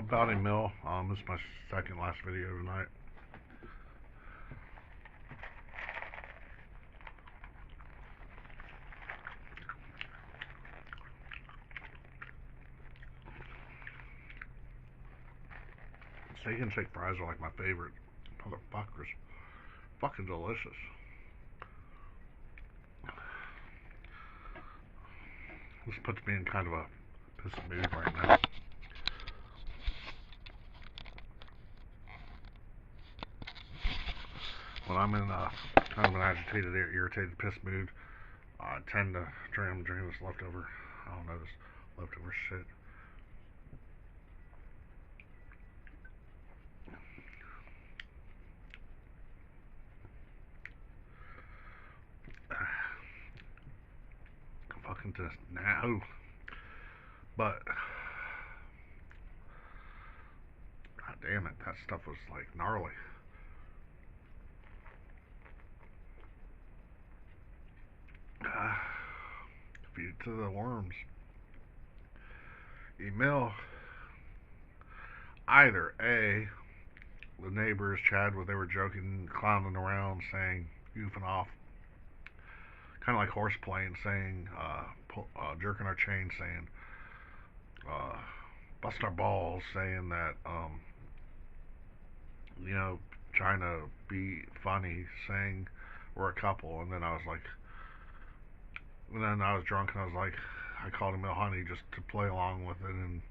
About a mill. This is my second last video tonight. Steak and shake fries are like my favorite. Motherfuckers. Fucking delicious. This puts me in kind of a pissed mood right now. When I'm in kind of an agitated, irritated, pissed mood, I tend to drink this leftover, I don't know, this leftover shit. Fucking just now. But, god damn it, that stuff was like gnarly. Feed it to the worms. Email. Either A, the neighbors, Chad, where they were joking, clowning around, saying, goofing off, kind of like horseplaying, saying, jerking our chain, saying, bust our balls, saying that, you know, trying to be funny, saying we're a couple, and then I was like, and then I was drunk, and I was like, I called him a honey just to play along with it, and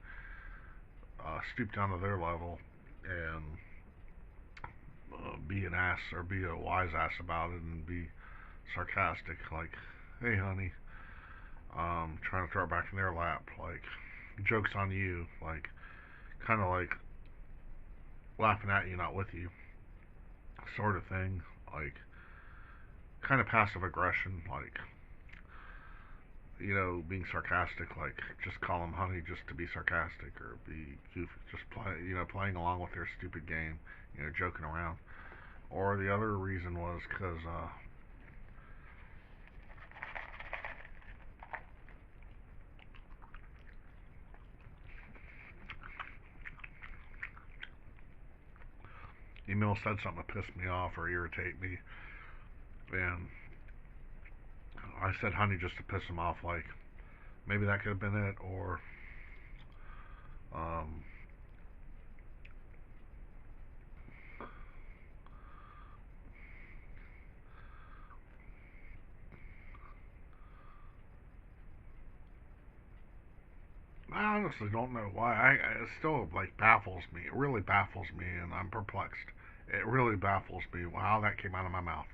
stoop down to their level, and be an ass, or be a wise ass about it, and be sarcastic, like, hey honey, trying to throw it back in their lap, like, joke's on you, like, kind of like laughing at you, not with you, sort of thing, like, kind of passive aggression, like, you know, being sarcastic, like, just call them honey just to be sarcastic, or be goofy, just playing along with their stupid game, you know, joking around. Or the other reason was because, Emil said something that pissed me off or irritate me, and I said honey just to piss him off, like, maybe that could have been it, or, I honestly don't know why. It still, like, baffles me. It really baffles me, and I'm perplexed. It really baffles me how that came out of my mouth.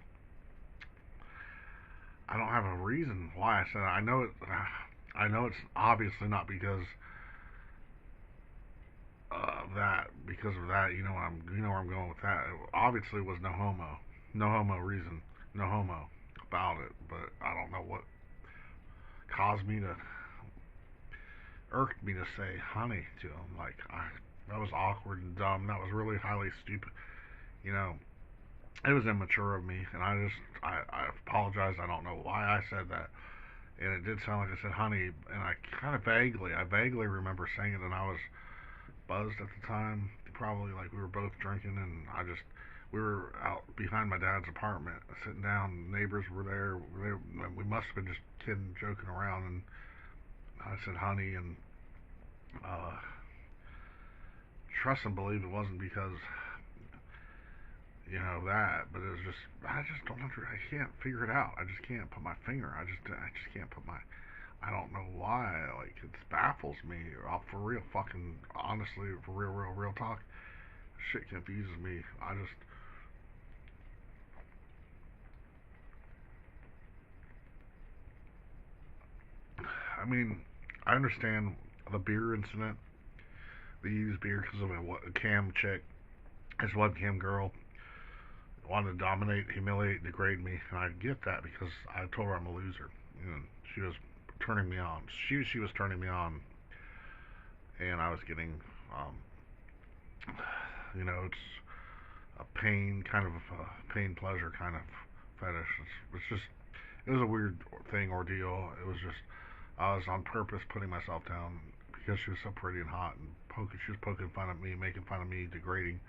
I don't have a reason why I said it. I know it's obviously not because of that. Because of that, you know where I'm going with that. It obviously was no homo reason, no homo about it. But I don't know what caused me to irked me to say honey to him. Like, that was awkward and dumb. That was really highly stupid. You know, it was immature of me, and I apologize. I don't know why I said that, and it did sound like I said honey, and I vaguely remember saying it, and I was buzzed at the time. Probably like we were both drinking, and we were out behind my dad's apartment, sitting down. Neighbors were there. We must have been just kidding, joking around, and I said honey, and trust and believe it wasn't because, you know, that, but it was just, I just don't I can't figure it out. I just can't put my finger. I just can't put my, I don't know why. Like, it baffles me. For real, fucking honestly, for real talk, shit confuses me. I mean, I understand the beer incident. They used beer because of a cam chick, this webcam girl, wanted to dominate, humiliate, degrade me, and I get that because I told her I'm a loser. And she was turning me on. She was turning me on, and I was getting, you know, it's a pain, kind of a pain pleasure kind of fetish. It's just, it was a weird ordeal. It was just, I was on purpose putting myself down because she was so pretty and hot, and she was poking fun at me, making fun of me, degrading.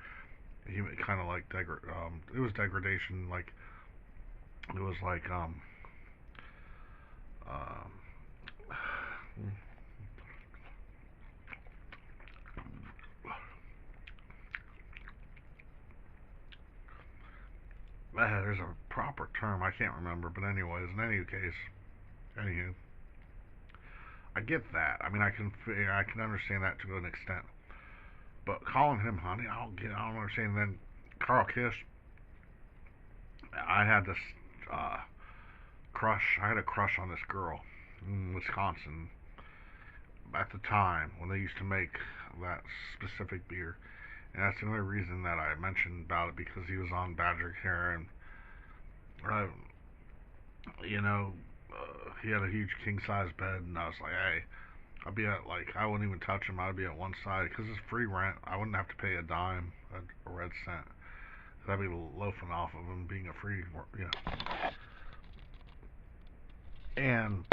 He kind of like it was degradation, like it was like um, there's a proper term I can't remember, but anyways, in any case, anywho, I get that. I mean, I can understand that to an extent, but calling him honey, I don't understand. Then Carl Kish, I had this uh, I had a crush on this girl in Wisconsin at the time when they used to make that specific beer. And that's the only reason that I mentioned about it, because he was on Badger Care, and uh, you know, he had a huge king size bed, and I was like, hey, I'd be at like I wouldn't even touch him. I'd be at one side because it's free rent. I wouldn't have to pay a dime, a red cent. I'd be loafing off of him, being a free, you know. And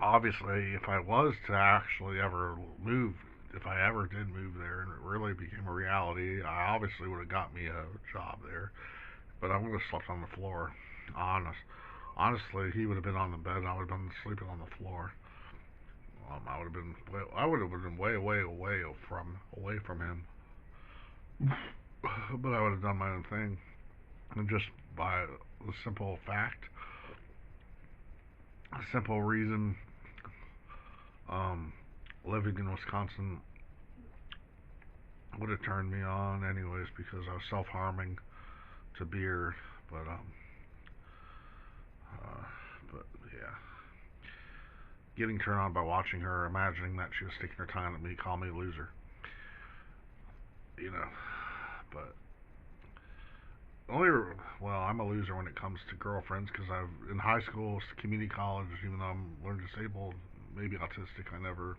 obviously, if I was to actually ever move, if I ever did move there and it really became a reality, I obviously would have got me a job there. But I would have slept on the floor. Honestly, he would have been on the bed, and I would have been sleeping on the floor. I would have been way, way, away from him. But I would have done my own thing, and just by the simple fact, a simple reason, um, living in Wisconsin would have turned me on anyways, because I was self-harming to beer. But uh, but yeah, getting turned on by watching her, imagining that she was sticking her tongue at me, call me a loser, you know. But only well, I'm a loser when it comes to girlfriends, because I've in high school, community college, even though I'm learning disabled, maybe autistic, I never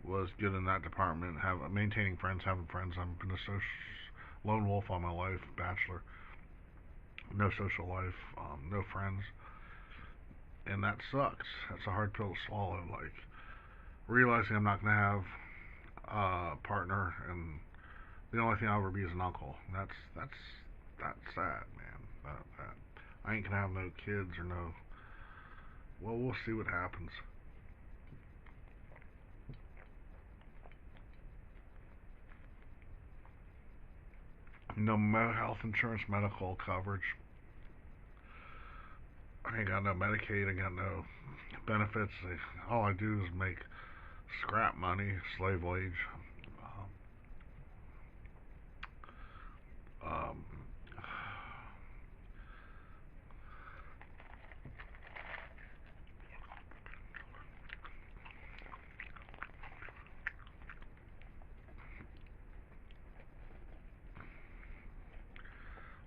was good in that department. Maintaining friends, having friends. I've been a lone wolf all my life, bachelor, no social life, no friends, and that sucks. That's a hard pill to swallow. Like realizing I'm not gonna have a partner, and the only thing I'll ever be is an uncle. That's sad, man. I ain't gonna have no kids or no. Well, we'll see what happens. No health insurance, medical coverage. I ain't got no Medicaid. I got no benefits. All I do is make scrap money, slave wage. Um,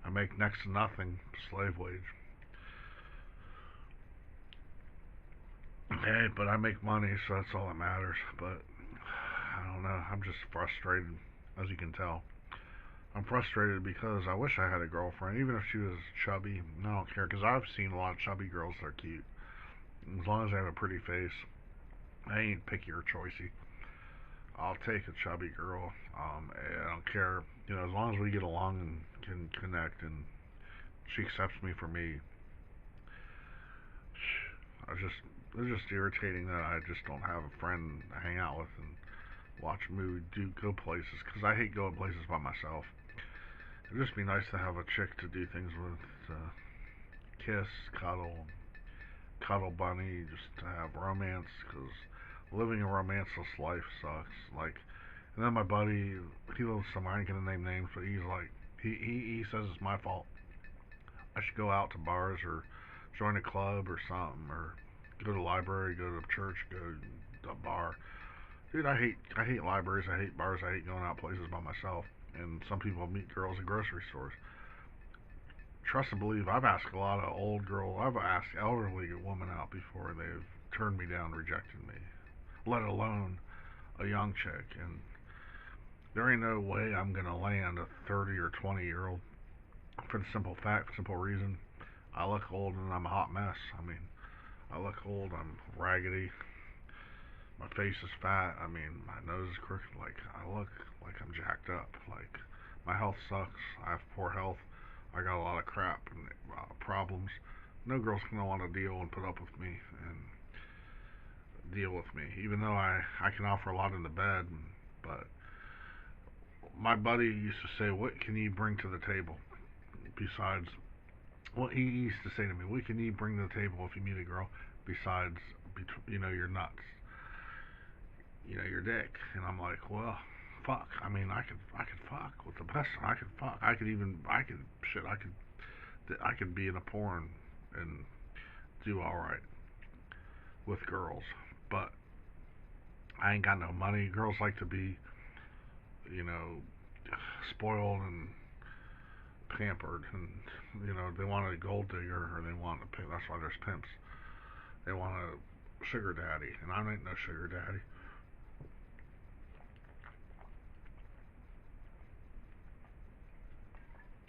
I make next to nothing, slave wage. Hey, but I make money, so that's all that matters. But I don't know. I'm just frustrated, as you can tell. I'm frustrated because I wish I had a girlfriend, even if she was chubby. I don't care, because I've seen a lot of chubby girls that are cute. As long as they have a pretty face, I ain't picky or choicy. I'll take a chubby girl. I don't care, as long as we get along and can connect, and she accepts me for me. I just It's just irritating that I just don't have a friend to hang out with and watch a movie, go places, because I hate going places by myself. It'd just be nice to have a chick to do things with, kiss, cuddle bunny, just to have romance, because living a romanceless life sucks. Like, and then my buddy, he lives somewhere, I ain't gonna name names, but he's like, he says it's my fault. I should go out to bars or join a club or something, or go to the library, go to church, go to a bar. Dude, I hate libraries, I hate bars, I hate going out places by myself. And some people meet girls at grocery stores. Trust and believe, I've asked a lot of I've asked elderly women out before, and they've turned me down, rejected me. Let alone a young chick. And there ain't no way I'm gonna land a 30 or 20-year-old, for the simple reason, I look old and I'm a hot mess. I mean, I look old, I'm raggedy, My face is fat. I mean, my nose is crooked. Like, I look like I'm jacked up. Like, my health sucks. I have poor health. I got a lot of crap and problems. No girl's gonna want to deal and put up with me and deal with me, even though I can offer a lot in the bed. But my buddy used to say, "What can you bring to the table besides?" Well, he used to say to me, "What can you bring to the table if you meet a girl besides, your nuts, your dick?" And I'm like, "Well, fuck. I mean, I could fuck with the best. I could fuck. I could be in a porn and do all right with girls, but I ain't got no money. Girls like to be, you know, spoiled and pampered, and they want a gold digger or they want a pimp. That's why there's pimps. They want a sugar daddy, and I ain't no sugar daddy."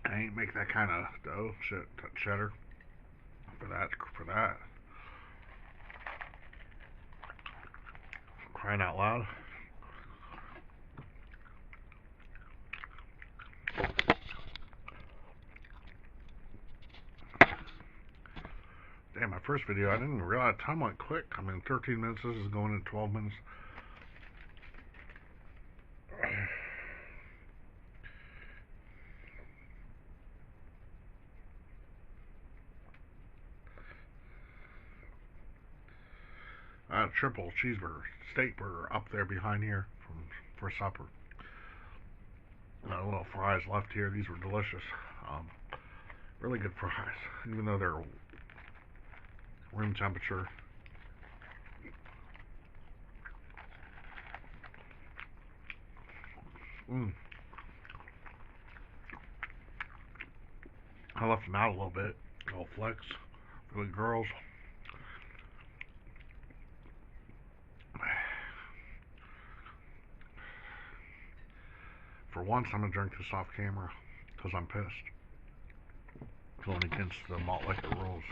I ain't make that kind of dough, shit, cheddar for that. For that, crying out loud. Damn, my first video, I didn't realize time went quick. I mean, 13 minutes. This is going in 12 minutes. I had a triple cheeseburger, steak burger up there behind here for supper. And a little fries left here. These were delicious. Really good fries, even though they're room temperature. Mm. I left them out a little bit. A little flex for the girls. For once, I'm gonna drink this off camera because I'm pissed. Going against the malt liquor rules.